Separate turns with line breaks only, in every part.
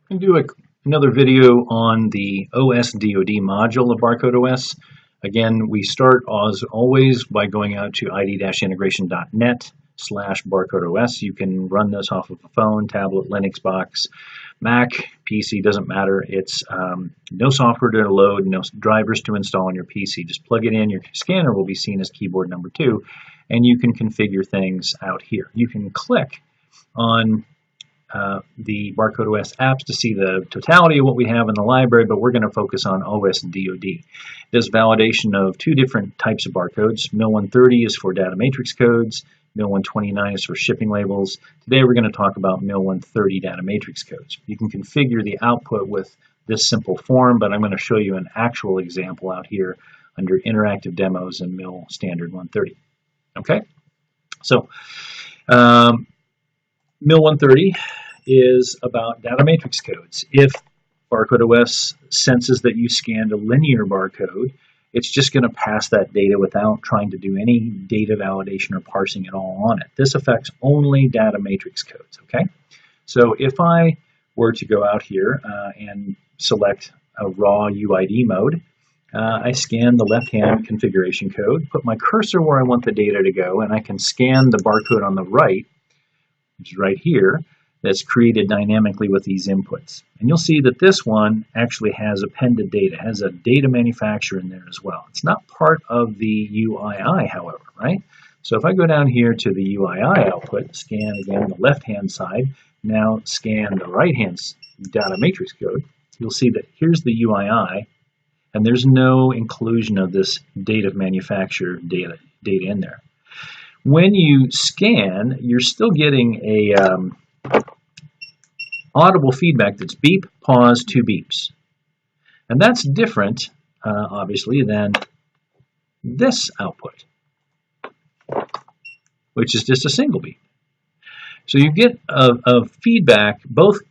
I'm going to do another video on the osDoD module of BarCodeOS. Again, we start as always by going out to id-integration.net/BarCodeOS. You can run this off of a phone, tablet, Linux box, Mac, PC, doesn't matter. It's no software to load, no drivers to install on your PC. Just plug it in. Your scanner will be seen as keyboard number 2, and you can configure things out here. You can click on the BarCodeOS apps to see the totality of what we have in the library, but we're going to focus on osDoD. This validation of two different types of barcodes. Mil-130 is for data matrix codes. Mil-129 is for shipping labels. Today we're going to talk about Mil-130 data matrix codes. You can configure the output with this simple form, but I'm going to show you an actual example out here under interactive demos in Mil-Std-130. Okay, so Mil-130 is about data matrix codes. If BarCodeOS senses that you scanned a linear barcode, it's just going to pass that data without trying to do any data validation or parsing at all on it. This affects only data matrix codes, okay? So if I were to go out here and select a raw UID mode, I scan the left-hand configuration code, put my cursor where I want the data to go, and I can scan the barcode on the right, which is right here, that's created dynamically with these inputs. And you'll see that this one actually has appended data, has a data manufacturer in there as well. It's not part of the UII, however, right? So if I go down here to the UII output, scan again the left-hand side, now scan the right-hand data matrix code, you'll see that here's the UII, and there's no inclusion of this data manufacturer data in there. When you scan, you're still getting a audible feedback that's beep, pause, 2 beeps. And that's different, obviously, than this output, which is just a single beep. So you get a feedback. Both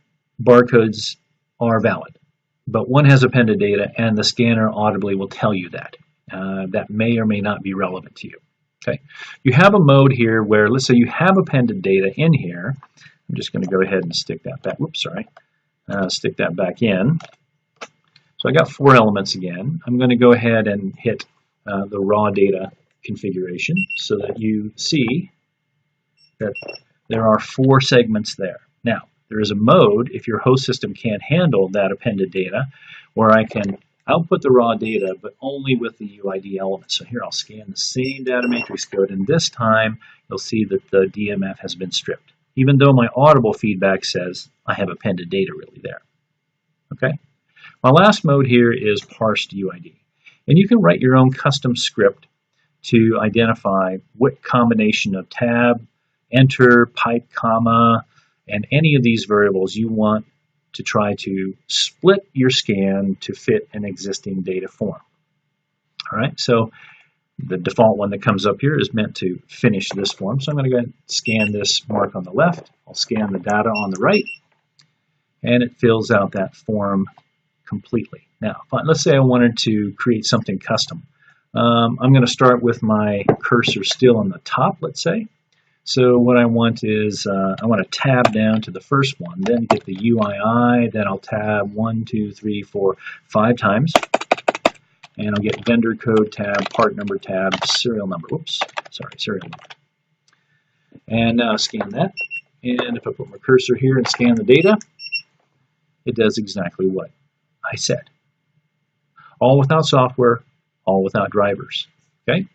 barcodes are valid, but one has appended data, and the scanner audibly will tell you that. That may or may not be relevant to you. Okay, you have a mode here where, let's say you have appended data in here. I'm just going to go ahead and stick that back. Whoops, sorry. Stick that back in. So I got 4 elements again. I'm going to go ahead and hit the raw data configuration so that you see that there are 4 segments there. Now, there is a mode, if your host system can't handle that appended data, where I can output the raw data, but only with the UID element. So here I'll scan the same data matrix code, and this time you'll see that the DMF has been stripped, even though my audible feedback says I have appended data really there. Okay. My last mode here is parsed UID. And you can write your own custom script to identify what combination of tab, enter, pipe, comma, and any of these variables you want to try to split your scan to fit an existing data form. All right, so the default one that comes up here is meant to finish this form. So I'm going to go ahead and scan this mark on the left. I'll scan the data on the right, and it fills out that form completely. Now, let's say I wanted to create something custom. I'm going to start with my cursor still on the top, let's say. So what I want is, I want to tab down to the first one, then get the UII, then I'll tab 1, 2, 3, 4, 5 times. And I'll get vendor code tab, part number tab, serial number. Whoops, sorry, serial number. And now scan that. And if I put my cursor here and scan the data, it does exactly what I said. All without software, all without drivers. Okay,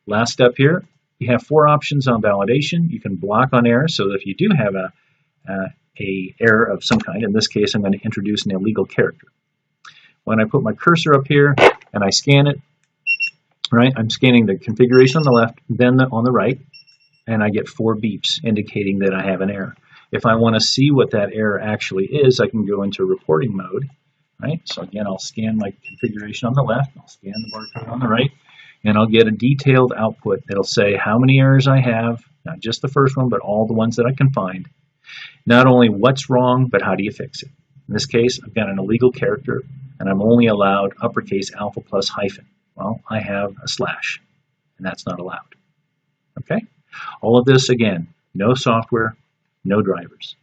last step here. You have 4 options on validation. You can block on error, so that if you do have a error of some kind, in this case I'm going to introduce an illegal character. When I put my cursor up here and I scan it, right, I'm scanning the configuration on the left, then on the right, and I get 4 beeps indicating that I have an error. If I want to see what that error actually is, I can go into reporting mode, right? So again, I'll scan my configuration on the left, I'll scan the barcode on the right, and I'll get a detailed output that'll say how many errors I have, not just the first one, but all the ones that I can find. Not only what's wrong, but how do you fix it. In this case, I've got an illegal character, and I'm only allowed uppercase alpha plus hyphen. Well, I have a slash, and that's not allowed. Okay? All of this, again, no software, no drivers.